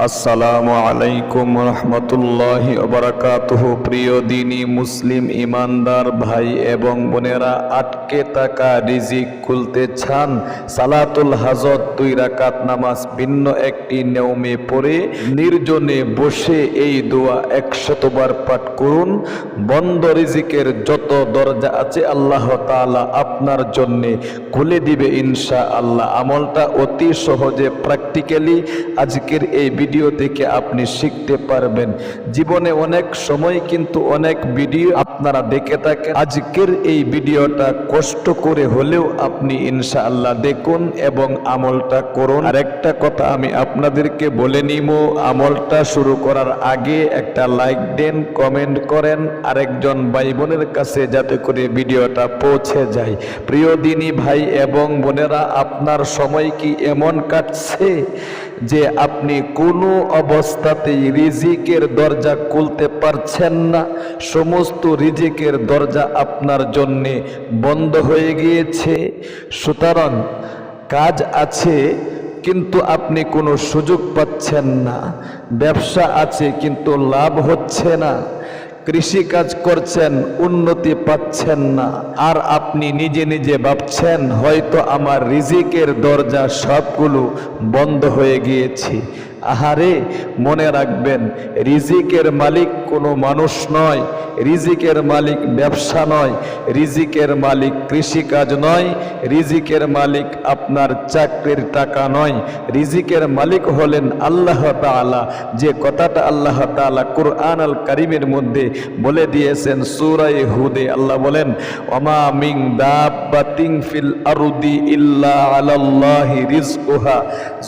আসসালামু আলাইকুম রহমতুল্লাহি ওয়া বারাকাতুহু। প্রিয় দিনী মুসলিম ইমানদার ভাই এবং বোনেরা, আটকে থাকা রিজিক খুলতে চান? সালাতুল হাজত 2 রাকাত নামাজ ভিন্ন একটি নিয়মে পড়ে নির্জনে বসে এই দোয়া 100 বার পাঠ করুন। বন্ধ রিজিকের যত দরজা আছে আল্লাহ তাআলা আপনার জন্য খুলে দিবে ইনশাআল্লাহ। আমলটা অতি সহজে প্র্যাকটিক্যালি আজকের এই ভিডিও থেকে আপনি শিখতে পারবেন। জীবনে অনেক সময় কিন্তু অনেক ভিডিও আপনারা দেখে থাকেন, আজকের এই ভিডিওটা কষ্ট করে হলেও আপনি ইনশাআল্লাহ দেখুন এবং আমলটা করুন। আর একটা কথা আমি আপনাদেরকে বলে নিব, আমলটা শুরু করার আগে একটা লাইক দেন, কমেন্ট করেন আরেকজন ভাই বোনের কাছে যাতে করে ভিডিওটা পৌঁছে যায়। প্রিয় দিনী ভাই এবং বোনেরা, আপনার সময় কি এমন কাটছে যে আপনি কোনো অবস্থাতেই রিজিকের দরজা খুলতে পারছেন না? সমস্ত রিজিকের দরজা আপনার জন্যে বন্ধ হয়ে গিয়েছে। সুতরাং কাজ আছে কিন্তু আপনি কোনো সুযোগ পাচ্ছেন না, ব্যবসা আছে কিন্তু লাভ হচ্ছে না, কৃষি কাজ করছেন উন্নতি পাচ্ছেন না, আর আপনি নিজে নিজে ভাবছেন হয়তো আমার রিজিকের দরজা সবগুলো বন্ধ হয়ে গিয়েছে। আহারে, মনে রাখবেন, রিজিকের মালিক কোনো মানুষ নয়, রিজিকের মালিক ব্যবসা নয়, রিজিকের মালিক কৃষিকাজ নয়, রিজিকের মালিক আপনার চাকরির টাকা নয়। রিজিকের মালিক হলেন আল্লাহ তাআলা। যে কথাটা আল্লাহ তাআলা কুরআন আল কারীমের মধ্যে বলে দিয়েছেন সূরা হুদে, আল্লাহ বলেন, ওমা মিন দাব্বাতিন ফিল আরদি ইল্লা আলাল্লাহি রিজকুহা।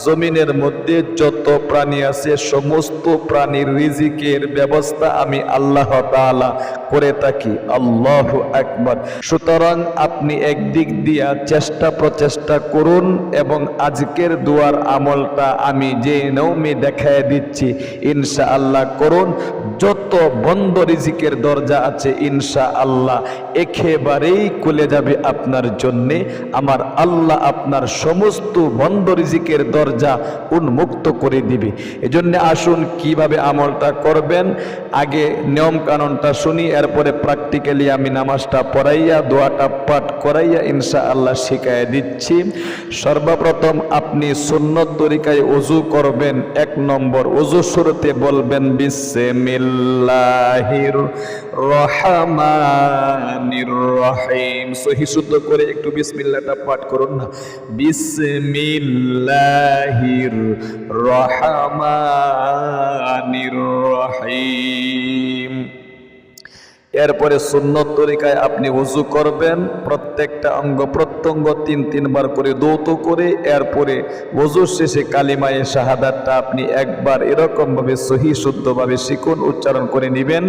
জমিনের মধ্যে যত প্রাণী আছে সমস্ত প্রাণীর রিজিকের ব্যবস্থা আমি আল্লাহ তাআলা করে থাকি। আল্লাহু আকবার। সুতরাং আপনি একদিক দিয়া চেষ্টা প্রচেষ্টা করুন এবং আজকের দুয়ার আমলটা আমি যে নিয়মে দেখায় দিচ্ছি ইনশাআল্লাহ করুন। যত বন্ধ রিজিকের দরজা আছে ইনশাআল্লাহ একেবারেই খুলে যাবে আপনার জন্যে। আমার আল্লাহ আপনার সমস্ত বন্ধ রিজিকের দরজা উন্মুক্ত করে দিবে। এজন্য আসুন কিভাবে আমলটা করবেন, আগে নিয়ম কানুনটা শুনি, এরপরে প্র্যাকটিক্যালি আমি নামাজটা পড়াইয়া দোয়াটা পাঠ করাইয়া ইনশাআল্লাহ শিখাইয়া দিচ্ছি। সর্বপ্রথম আপনি সুন্নত তরিকায় ওযু করবেন। 1 নম্বর, ওযু শুরুতে বলবেন বিসমিল্লাহির রহমানির রহিম। সহি শুদ্ধ করে একটু বিসমিল্লাহটা পাঠ করুন না। বিসমিল্লাহির রহমানির রহিম। এরপরে সুন্নত তরিকায় আপনি ওযু করবেন, প্রত্যেকটা অঙ্গ প্রত্যঙ্গ 3 বার করে দৌত করে। এরপরে ওযু শেষে কালিমায়ে শাহাদাতটা আপনি একবার এরকম ভাবে সহি শুদ্ধভাবে শিখুন, উচ্চারণ করে নেবেন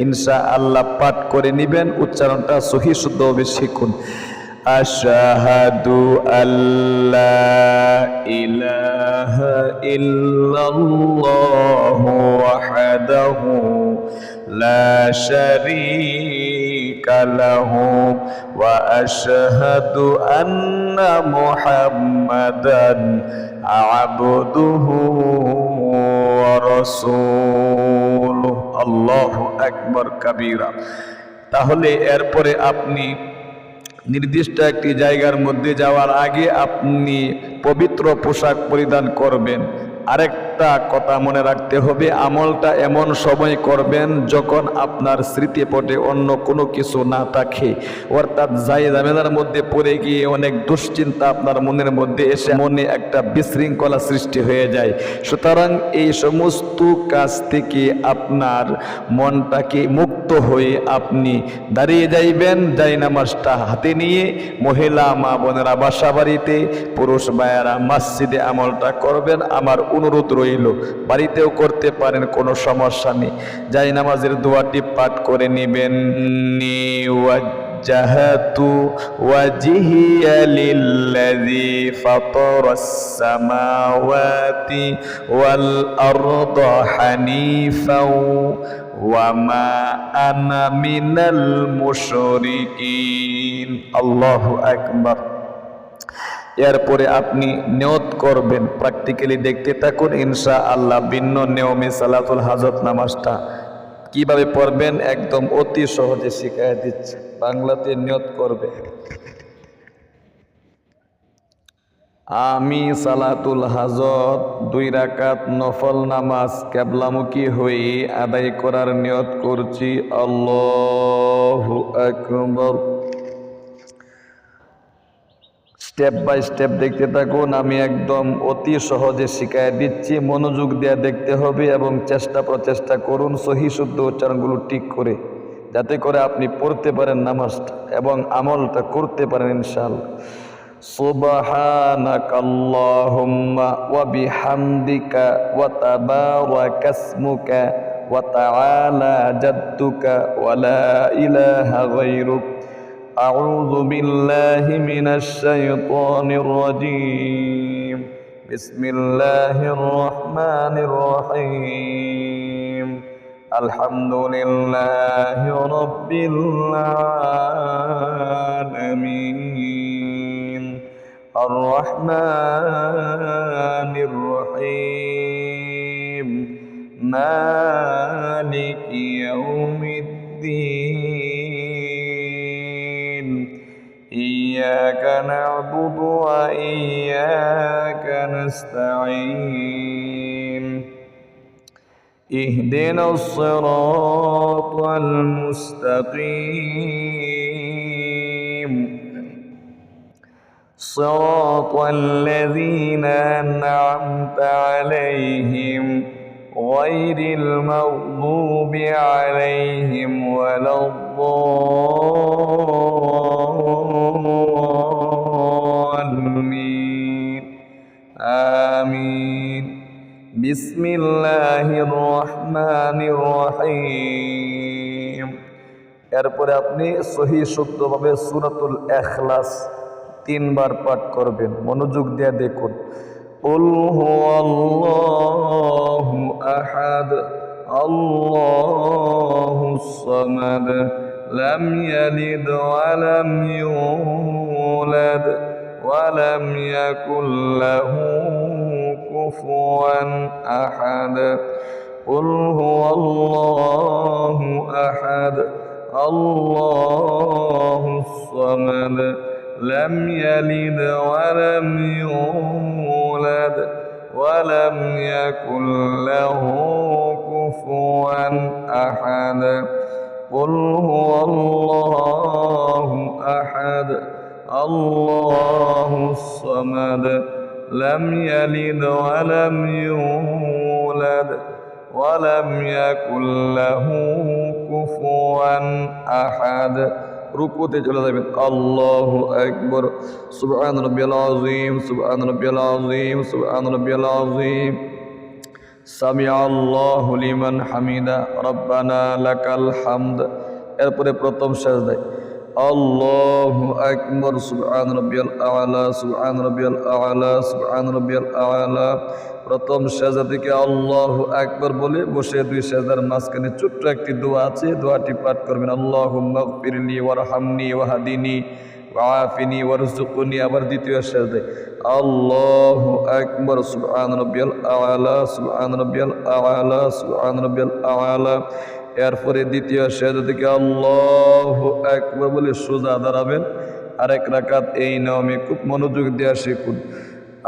ইনশাআল্লাহ, পাঠ করে নেবেন, উচ্চারণটা সহি শুদ্ধভাবে শিখুন। আশহাদু আল্লা ইলাহা ইল্লাল্লাহু ওয়াহদাহু লা শারীকা লাহু ওয়া আশহাদু আন্না মুহাম্মাদান আবদুহু ওয়া রাসূলুহু। আল্লাহু আকবার কাবীরা। তাহলে এরপরে আপনি নির্দিষ্ট একটি জায়গার মধ্যে যাওয়ার আগে আপনি পবিত্র পোশাক পরিধান করবেন। আরেকটা কথা মনে রাখতে হবে, আমলটা এমন সময় করবেন যখন আপনার স্মৃতিপটে অন্য কোনো কিছু না থাকে, অর্থাৎ ঝামেলার মধ্যে পড়ে গিয়ে অনেক দুশ্চিন্তা আপনার মনের মধ্যে এসে মনে একটা বিশৃঙ্খলা সৃষ্টি হয়ে যায়। সুতরাং এই সমস্ত কাজ থেকে আপনার মনটাকে মুক্ত হয়ে আপনি দাঁড়িয়ে যাইবেন, জায়নামাজটা হাতে নিয়ে। মহিলা মা বোনেরা বাসা বাড়িতে, পুরুষ ভাইয়েরা মসজিদে আমলটা করবেন। আমার অনুরোধ রইল, বাড়িতেও করতে পারেন, কোনো সমস্যা নেই। জায়নামাজের দোয়াটি পাঠ করে নেবেন। ওয়াজ্জাহাতু ওয়াজহিয়া লিল্লাযী ফাতারাস সামাওয়াতি ওয়াল আরদা হানিফাও ওয়া মা আনা মিনাল মুশরিকিন। আল্লাহু আকবার। এরপরে আপনি নিয়ত করবেন। প্র্যাকটিক্যালি দেখতে থাকুন ইনশাআল্লাহ। ভিন্ন নিয়মে সালাতুল হাজত নামাজটা কিভাবে পড়বেন একদম অতি সহজে শিখিয়ে দিচ্ছে। বাংলাতে নিয়ত করবে, আমি সালাতুল হাজত 2 রাকাত নফল নামাজ কিবলামুখী হয়ে আদায় করার নিয়ত করছি। আল্লাহু আকবার। স্টেপ বাই স্টেপ দেখতে থাকুন, আমি একদম অতি সহজে শিখিয়ে দিচ্ছি। মনোযোগ দিয়ে দেখতে হবে এবং প্রচেষ্টা করুন সহি শুদ্ধ উচ্চারণগুলো ঠিক করে, যাতে করে আপনি পড়তে পারেন নামাজটা এবং আমলটা করতে পারেন ইনশাআল্লাহ। সুবহানাকাল্লাহুম্মা ওয়া বিহামদিকা ওয়া তাবারাকাসমুকা ওয়া তাআলা জাদ্দুকা ওয়া লা ইলাহা গায়রুক। আউযু বিল্লাহি মিনাশ শাইতানির রাজীম। বিসমিল্লাহির রহমানির রহিম। আলহামদুলিল্লাহি রাব্বিল আলামিন। আর-রহমানির রহিম। মালিকি ইয়াউমিদ্দিন। ইয়্যাকা না'বুদু ওয়া ইয়্যাকা নাস্তাঈন। ইহদিনাস সিরাতাল মুস্তাকিম। সিরাতাল লাযীনা আন'আমতা আলাইহিম গায়রিল মাগযুবি আলাইহিম ওয়ালাদ-দাল্লিন। আমিন। বিসমিল্লাহির রহমানির রহিম। এরপরে আপনি সহি শুদ্ধভাবে সূরাতুল ইখলাস 3 বার পাঠ করবেন। মনোযোগ দিয়ে দেখুন। কুল হুয়াল্লাহু আহাদ আল্লাহুস সামাদ লাম ইয়ালিদ ওয়া লাম ইউলাদ ওয়া লাম ইয়াকুল লাহু কুফুয়ান আহাদ। কুল হুয়াল্লাহু আহাদ আল্লাহুস সামাদ লাম ইয়ালিদ ওয়া লাম ইউলাদ ওয়া লাম ইয়াকুল লাহু কুফুয়ান আহাদ। কুল হুয়াল্লাহু আহাদ আল্লাহুস সামাদ লাম ইয়ালিদ ওয়া লাম ইউলাদ ওয়া লাম ইয়াকুল লাহু কুফুয়ান আহাদ। রুকুতে চলে যাবেন। আল্লাহু আকবার। সুবহান রাব্বিয়াল আযীম, সুবহান রাব্বিয়াল আযীম, সুবহান রাব্বিয়াল আযীম। সামিআল্লাহু লিমান হামিদা, রব্বানা লাকাল হামদ। এরপরে প্রথম সিজদায় আল্লাহু আকবার। সুবহান রাব্বিয়াল আ'লা, সুবহান রাব্বিয়াল আ'লা, সুবহান রাব্বিয়াল আ'লা। প্রথম সিজদা থেকে আল্লাহু আকবার বলে বসে 2 সিজদার মাঝখানে ছোট্ট একটি দোয়া আছে, দোয়াটি পাঠ করবেন। আল্লাহুম্মা গফিরলি ওয়ারহামনি ওয়াহদিনি ওয়াআফিনি ওয়ারযুকনি। আবার দ্বিতীয় সিজদায় আল্লাহু আকবার। সুবহান রাব্বিয়াল আ'লা, সুবহান রাব্বিয়াল আ'লা, সুবহান রাব্বিয়াল আ'লা। এরপরে দ্বিতীয় সিজদা থেকে আল্লাহু আকবার বলে সোজা দাঁড়াবেন। আরেক রাকাত এই নিয়মে খুব মনোযোগ দিয়ে শিখুন।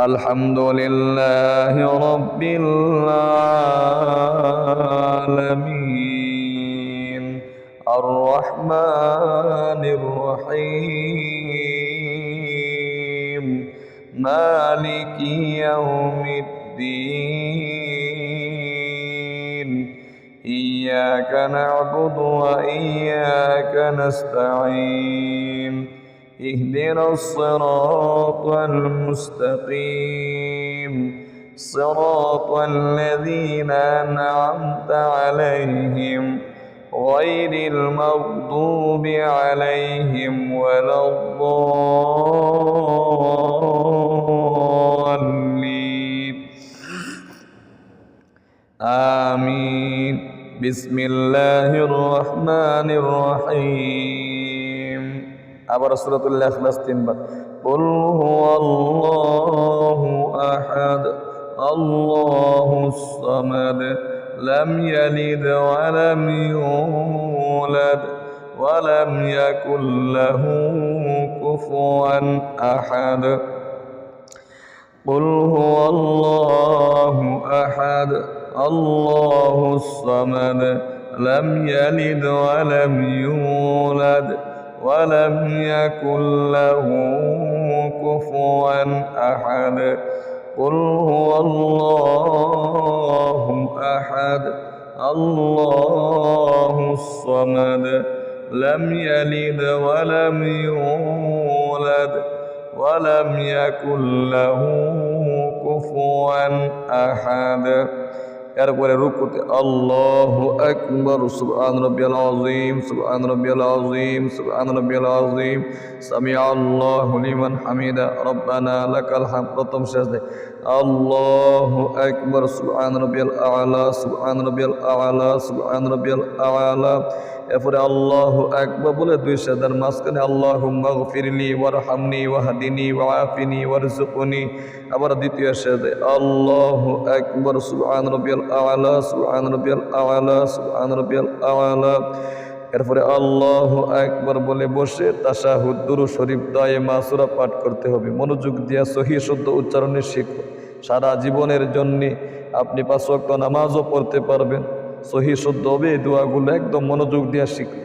আলহামদুলিল্লাহি রাব্বিল আলামিন আর-রহমানির রহিম মালিকি ইয়াউমিদ্দিন ইয়্যাকা না'বুদু ওয়া ইয়্যাকা নাস্তাঈন ইহদিনাস সিরাতাল মুস্তাকিম সিরাতাল লাযীনা আন'আমতা আলাইহিম গায়রিল মাগযুবি আলাইহিম ওয়ালাদ-দাল্লিন। আমিন। বিসমিল্লাহির রহমানির রহিম। আবার সূরাতুল ইখলাস 3 বার। قل هو الله أحد الله الصمد لم يلد ولم يولد ولم يكن له كفوا أحد قل هو الله أحد الله الصمد لم يلد ولم يولد ولم يكن له كفوا أحد قل هو الله أحد الله الصمد لم يلد ولم يولد ولم يكن له كفوا أحد এরপরে রুকুতে আল্লাহু আকবার সুবহান রাব্বিয়াল আযীম সুবহান রাব্বিয়াল আযীম সুবহান রাব্বিয়াল আযীম সামিআ আল্লাহু লিমান হামিদা রব্বানা লাকাল হামদ প্রথম সেজদা আল্লাহু আকবার সুবহান রাব্বিয়াল আ'লা সুবহান রাব্বিয়াল আ'লা সুবহান রাব্বিয়াল আ'লা এরপরে আল্লাহু আকবার বলে দুই সেজদার মাঝখানে আল্লাহুম্মা গফিরলি ওয়ারহামনি ওয়াহদিনি ওয়াআফিনি ওয়ারযুকনি আবার দ্বিতীয় সেজদা আল্লাহু আকবার সুবহান রাব্বিয়াল আ'লা সুবহান রাব্বিয়াল আ'লা সুবহান রাব্বিয়াল আ'লা এরপরে আল্লাহু আকবার বলে বসে তাশাহুদ দুরূদ শরীফ দায়েমা সূরা পাঠ করতে হবে। মনোযোগ দিয়ে সহিহ শুদ্ধ উচ্চারণে শিখো। সারা জীবনের জন্য আপনি 5 ওয়াক্ত নামাজও পড়তে পারবেন। সহিহ শুদ্ধ হবে এই দোয়াগুলো একদম মনোযোগ দিয়ে শিখো।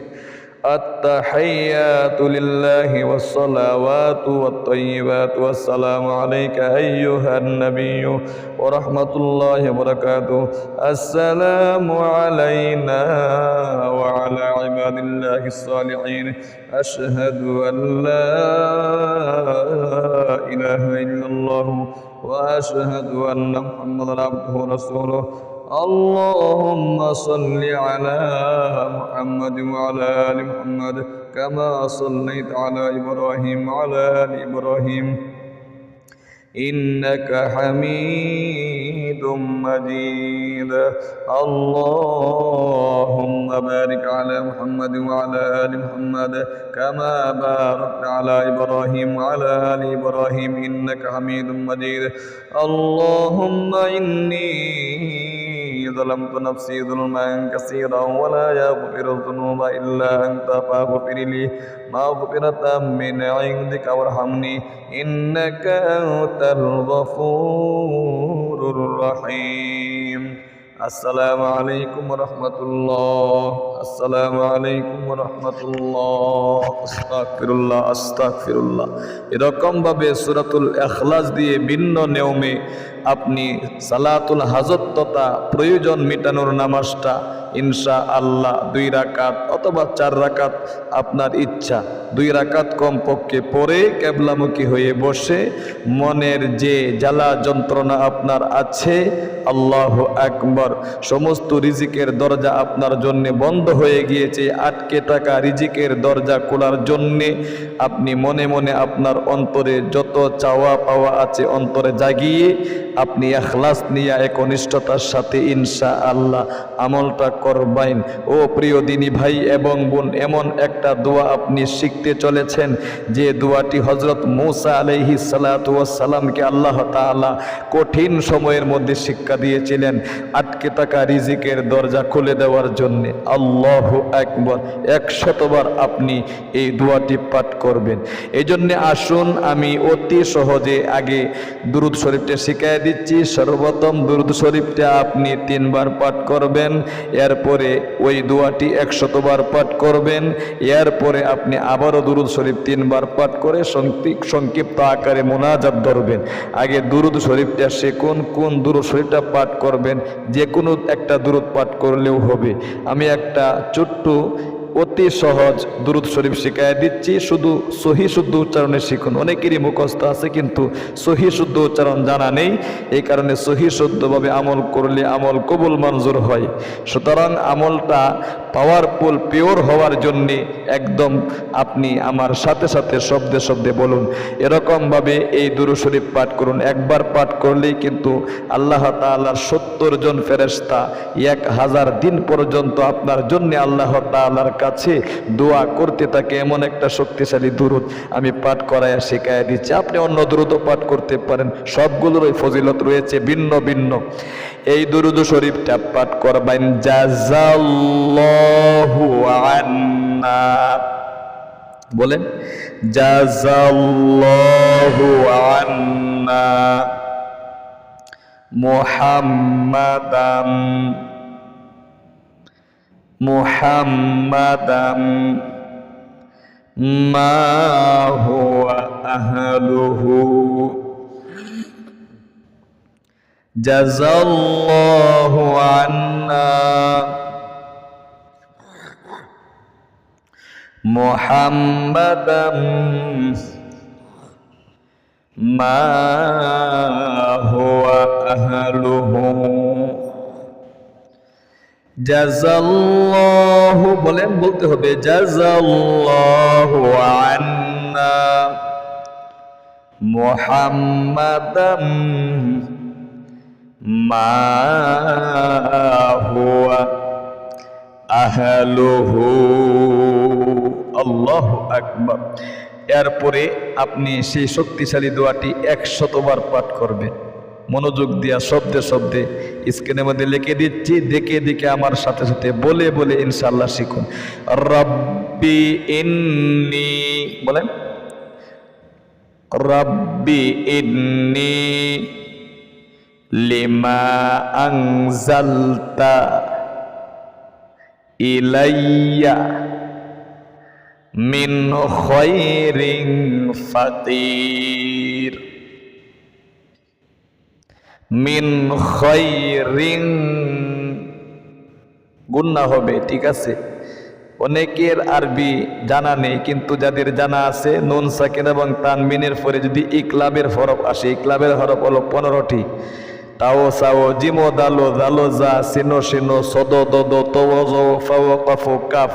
আত-তাহিয়াতু লিল্লাহি ওয়াস-সালাওয়াতু ওয়াত-তাইয়্যিবাতু ওয়াস-সালামু আলাইকা আইয়ুহান নাবিয়্যু ওয়া রাহমাতুল্লাহি ওয়া বারাকাতুহু আসসালামু আলাইনা ওয়া আলা ইবাদিল্লাহিস সালিহিন আশহাদু আল লা ইলাহা ইল্লাল্লাহ ওয়া আশহাদু আন্না মুহাম্মাদান আবদুহু ওয়া রাসূলুহু اللهم صل على محمد وعلى آل محمد كما صليت على إبراهيم وعلى آل إبراهيم إنك حميد مجيد اللهم بارك على محمد وعلى آل محمد كما باركت على إبراهيم وعلى آل إبراهيم إنك حميد مجيد اللهم إني ظلمت نفسي ظلما كثيرا ولا يغفر الذنوب إلا أنت فاغفر لي مغفرة من عندك وارحمني إنك أنت الغفور الرحيم আসসালামু আলাইকুম ওয়া রাহমাতুল্লাহ আসসালামু আলাইকুম ওয়া রাহমাতুল্লাহ আস্তাগফিরুল্লাহ আস্তাগফিরুল্লাহ। এরকম ভাবে সূরাতুল ইখলাস দিয়ে ভিন্ন নিয়মে আপনি সালাতুল হাজত তথা প্রয়োজন মিটানোর নামাজটা ইনশাআল্লাহ 2 রাকাত অথবা 4 রাকাত আপনার ইচ্ছা 2 রাকাত কমপক্ষে পড়ে কিবলামুখী হয়ে বসে মনের যে জ্বালা যন্ত্রণা আপনার আছে আল্লাহু আকবার সমস্ত রিজিকের দরজা আপনার জন্য বন্ধ হয়ে গিয়েছে আটকে থাকা রিজিকের দরজা খোলার জন্য আপনি মনে মনে আপনার অন্তরে যত চাওয়া পাওয়া আছে অন্তরে জাগিয়ে আপনি ইখলাস নিয়ে একনিষ্ঠতার সাথে ইনশাআল্লাহ আমলটা করবেন। ও প্রিয় দিনী ভাই এবং বোন, এমন একটা দোয়া আপনি শিখতে চলেছেন যে দোয়াটি হযরত মূসা আলাইহিস সালাতু ওয়াস সালামকে আল্লাহ তাআলা কঠিন সময়ের মধ্যে শিক্ষা দিয়েছিলেন আটকে থাকা রিজিকের দরজা খুলে দেওয়ার জন্য। আল্লাহু আকবার 100 বার আপনি এই দোয়াটি পাঠ করবেন। এই জন্য আসুন আমি অতি সহজে আগে দুরূদ শরীফটা শিখিয়ে দিচ্ছি। সর্বপ্রথম দুরূদ শরীফটা আপনি 3 বার পাঠ করবেন, এরপরে ওই দোয়াটি 100 বার পাঠ করবেন, এরপরে আপনি আবারও দুরূদ শরীফ 3 বার পাঠ করে সংক্ষিপ্ত আকারে মুনাজাত ধরবেন। আগে দুরূদ শরীফটা শিখুন, কোন দুরূদ শরীফটা পাঠ করবেন, যে কোনো একটা দুরূদ পাঠ করলেও হবে। আমি একটা ছোট্ট অতি সহজ দুরূদ শরীফ শিখাই দিচ্ছি, শুধু সহি শুদ্ধ উচ্চারণে শিখুন। অনেকেরই মুখস্থ আছে কিন্তু সহি শুদ্ধ উচ্চারণ জানা নেই, এই কারণে সহি শুদ্ধভাবে আমল করলে আমল কবুল মঞ্জুর হয়। সুতরাং আমলটা পাওয়ারফুল পিওর হওয়ার জন্যে একদম আপনি আমার সাথে সাথে শব্দে শব্দে বলুন। এরকমভাবে এই দুরূদ শরীফ পাঠ করুন। একবার পাঠ করলেই কিন্তু আল্লাহ তাআলার 70 জন ফেরেশতা 1000 দিন পর্যন্ত আপনার জন্য আল্লাহ তাআলার কাছে দোয়া করতে থাকে এমন একটা শক্তিশালী দুরূদ আমি পাঠ করায়া শেখায়া দিচ্ছি। আপনি অন্য দুরূদও পাঠ করতে পারেন, সবগুলোরই ফজিলত রয়েছে ভিন্ন ভিন্ন। এই দুরূদ শরীফটা পাঠ করবেন, জাযাল্লাহু আন্না, বলেন জাযাল্লাহু আন্না মুহাম্মাদাম মুহাম্মাদাম মা হুয়া আহলুহু, জাযাল্লাহু আন্না মুহাম্মাদাম মা হুয়া আহলুহু, জাযাল্লাহু, বলেন, বলতে হবে জাযাল্লাহু আন্না মুহাম্মাদাম মা হুয়া আহলুহু। আল্লাহু আকবার। এরপরে আপনি সেই শক্তিশালী দোয়াটি 100 বার পাঠ করবেন, মনোযোগ দিয়া শব্দে শব্দে। স্ক্রিনের মধ্যে লিখে দিচ্ছি, দেখে দেখে আমার সাথে সাথে বলে বলে ইনশাআল্লাহ শিখুন। রব্বি ইন্নী, বলেন রব্বি ইন্নী লিমা আনজালতা ইলাইয়া মিন খায়রিন ফাকির, মিন খায়রিন, গুণনা হবে, ঠিক আছে? অনেকের আরবি জানা নেই, কিন্তু যাদের জানা আছে নুন সাকিন এবং তানবিনের পরে যদি ইকলাবের হরফ আসে, ইকলাবের হরফ হলো 15টি, তাও সাও জিমো দালো দালো জা সিনো সিনো সদো দদো তওজো ফাও কাফু কাফ।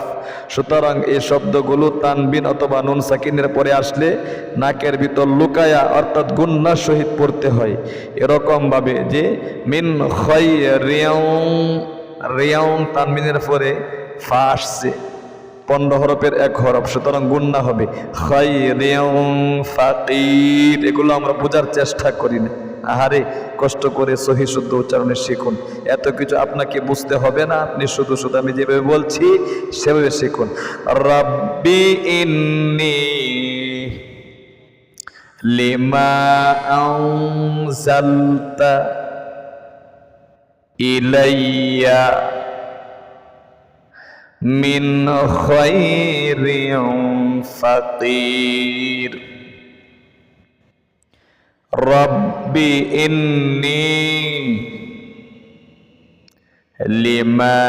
সুতরাং এই শব্দগুলো তানবিন অথবা নুন সাকিনের পরে আসলে নাকের ভিতর লুকায়া অর্থাৎ গুন্নার সহিত পড়তে হয়। এরকম ভাবে যে মিন খায়রিন, রিয়াউন তানবিনের পরে ফা আসছে, 15 হরফের এক হরফ, সুতরাং গুন্না হবে খায়রিন ফাকির। এগুলো আমরা বোঝার চেষ্টা করি না। আহারে, কষ্ট করে সহি শুদ্ধ উচ্চারণে শিখুন। এত কিছু আপনাকে বুঝতে হবে না, আপনি শুধু শুধু আমি যেভাবে বলছি সেভাবে শিখুন। রব্বি ইন্নী লিমা আনজালতা ইলাইয়া মিন খায়রিন ফাকির, রব্বি ইন্নী লিমা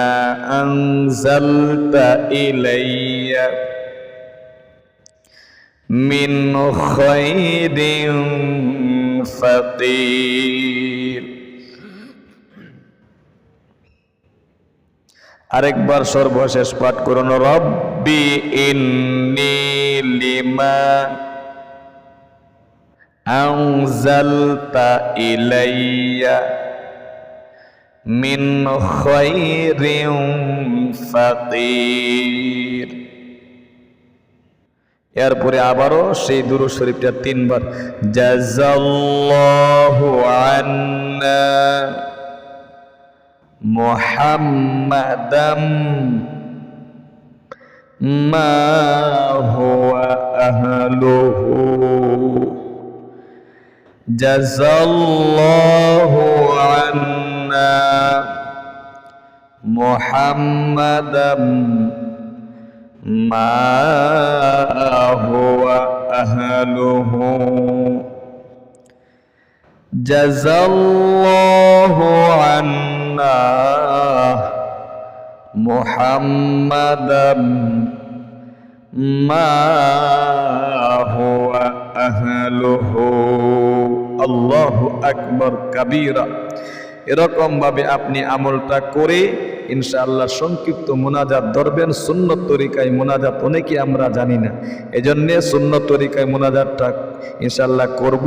আনজালতা ইলাইয়া মিন খায়রিন ফাকির। আরেকবার সর্বশেষ পাঠ করুন, রব্বি ইন্নী লিমা আনজালতা ইলাইয়া মিন খায়রিন ফাকির। এরপরে আবারও সেই দুরূদ শরীফটা 3 বার, জাযাল্লাহু আন্না মুহাম্মাদাম মা হুয়া আহলুহু, জাযাল্লাহু আন্না মুহাম্মাদাম মা হুয়া আহলুহু, জাযাল্লাহু আন্না মুহাম্মাদাম মা হুয়া আহলুহু। আল্লাহু আকবার কাবীরা। এরকম ভাবে আপনি আমলটা করে ইনশাআল্লাহ সংক্ষিপ্ত মুনাজাত ধরবেন। সুন্নত তরিকায় মুনাজাত অনেকে আমরা জানি না, এজন্য সুন্নত তরিকায় মুনাজাতটা ইনশাআল্লাহ করব।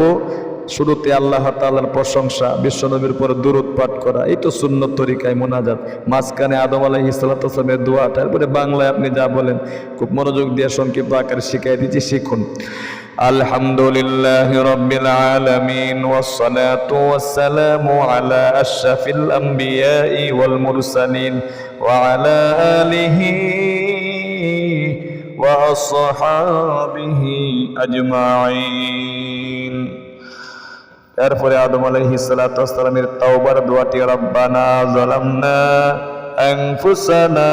শুরুতে আল্লাহ তাআলার প্রশংসা, বিশ্বনবীর উপর দুরূদ পাঠ করা, এই তো সুন্নত তরিকায় মোনাজাত। মাঝখানে আদম আলাইহিস সালাতু ওয়াস সালামের দোয়া, তারপরে বাংলায় আপনি যা বলেন খুব মনোযোগ দিয়ে সংক্ষিপ্ত আকারে শিখাই দিচ্ছি, শিখুন। আলহামদুলিল্লাহি রাব্বিল আলামিন ওয়াসসালাতু ওয়াসসালামু আলা আশরাফিল আমবিয়াই ওয়াল মুরসালিন ওয়া আলা আলিহি ওয়া আসহাবিহি আজমাইন। এরপরে আদম আলাইহিস সালাতু ওয়াস সালামের তাওবার দোয়াটি, রব্বানা যালামনা আনফুসানা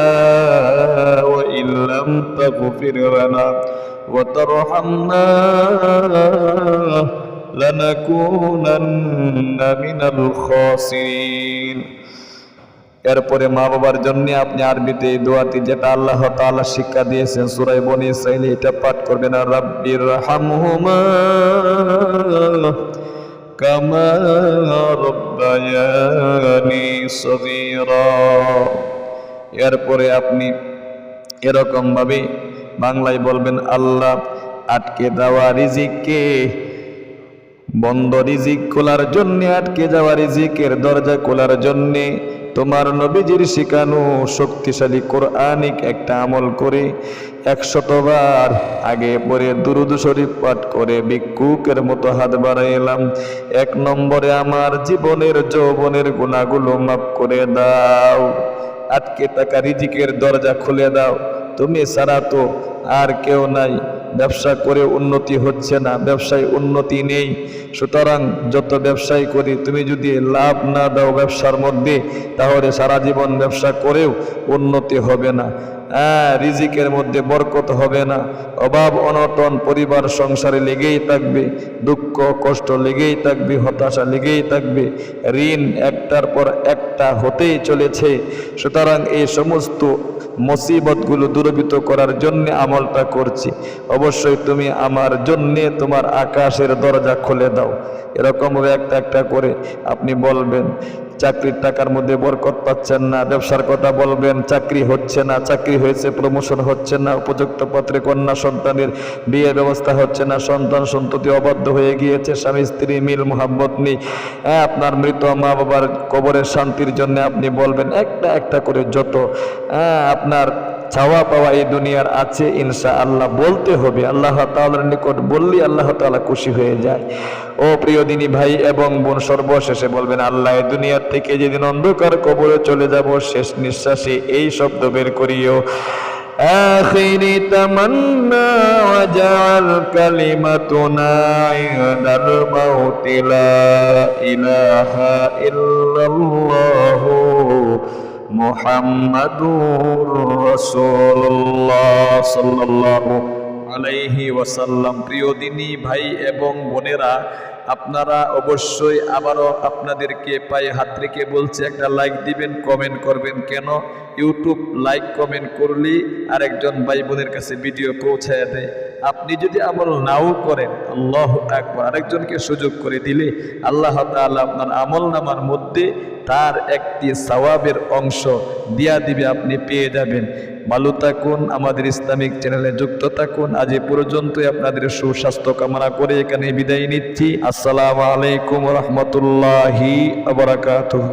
ওয়া ইল্লাম তাগফির লানা ওয়া তারহামনা লানাকুনান্না মিনাল খাসিরিন। এরপরে মা বাবার জন্য আপনি আরবিতে এই দোয়াটি, যেটা আল্লাহ তাআলা শিক্ষা দিয়েছেন সূরা বনী ইসরাঈল, এটা পাঠ করবেন, রাব্বির হামহুমা কামা রাব্বায়ানি সগীরা। এরপরে আপনি এরকম ভাবে বাংলায় বলবেন, আল্লাহ আটকে দেওয়া রিজিককে বন্ধ, রিজিক খোলার জন্য, আটকে যাওয়া রিজিকের দরজা খোলার জন্য তোমার নবীজির শিখানো শক্তিশালী কোরআনিক একটা আমল করে 100 বার আগে পরে দুরূদ শরীফ পাঠ করে ভিক্ষুকের মতো হাত বাড়াইলাম। 1 নম্বরে আমার জীবনের যৌবনের গুনাহগুলো মাফ করে দাও, আটকে থাকা রিজিকের দরজা খুলে দাও, তুমি ছাড়া তো আর কেউ নাই। ব্যবসা করে উন্নতি হচ্ছে না, ব্যবসায় উন্নতি নেই, সুতরাং যত ব্যবসায় করি তুমি যদি লাভ না দাও ব্যবসার মধ্যে, তাহলে সারা জীবন ব্যবসা করেও উন্নতি হবে না, রিজিকের মধ্যে বরকত হবে না, অভাব অনটন পরিবার সংসারে লেগেই থাকবে, দুঃখ কষ্ট লেগেই থাকবে, হতাশা লেগেই থাকবে, ঋণ একটার পর একটা হতেই চলেছে। সুতরাং এই সমস্ত মুসিবতগুলো দূরীভূত করার জন্য আমলটা করছি, অবশ্যই তুমি আমার জন্যে তোমার আকাশের দরজা খুলে দাও। এরকম একটা একটা করে আপনি বলবেন। চাকরির টাকার মধ্যে বরকত পাচ্ছেন না, ব্যবসার কথা বলবেন, চাকরি হচ্ছে না, চাকরি হয়েছে প্রমোশন হচ্ছে না, উপযুক্ত পাত্রে কন্যা সন্তানের বিয়ের ব্যবস্থা হচ্ছে না, সন্তান সন্ততি অবাধ্য হয়ে গিয়েছে, স্বামী স্ত্রী মিল মোহাব্বত নেই, আপনার মৃত মা বাবার কবরের শান্তির জন্য আপনি বলবেন। একটা একটা করে যত আপনার চাওয়া পাওয়া এই দুনিয়ার আছে ইনশাআল্লাহ বলতে হবে। আল্লাহ তাআলার নিকট বললে আল্লাহ তাআলা খুশি হয়ে যায়। ও প্রিয় দিনী ভাই এবং বোন, সর্বশেষে বলবেন, আল্লাহ এই দুনিয়ার থেকে যেদিন অন্ধকার কবরে চলে যাব, শেষ নিঃশ্বাসে এই শব্দ বের করিও, আখিরি তামান্না ওয়াজআল কালিমাতুনা ইনদাল মাউতি লা ইলাহা ইল্লাল্লাহু মুহাম্মাদুর রাসূলুল্লাহ সাল্লাল্লাহু আলাইহি ওয়াসাল্লাম। প্রিয় দিনী ভাই এবং বোনেরা, আপনারা অবশ্যই আবারও আপনাদেরকে পায়ে হাত রেখে বলছি, একটা লাইক দিবেন, কমেন্ট করবেন। কেন? ইউটিউব লাইক কমেন্ট করলে আরেকজন ভাই বোনের কাছে ভিডিও পৌঁছায় দেয়। আপনি যদি আমল নাও করেন, আল্লাহু আকবার, আরেকজনকে সুযোগ করে দিলে আল্লাহ তাআলা আপনার আমল নামার মধ্যে তার একটি সওয়াবের অংশ দিয়া দিবে, আপনি পেয়ে যাবেন। ভালো থাকুন, আমাদের ইসলামিক চ্যানেলে যুক্ত থাকুন। আজ এ পর্যন্তই, আপনাদের সুস্বাস্থ্য কামনা করে এখানে বিদায় নিচ্ছি। আসসালামু আলাইকুম ওয়া রাহমাতুল্লাহি ওয়া বারাকাতুহু।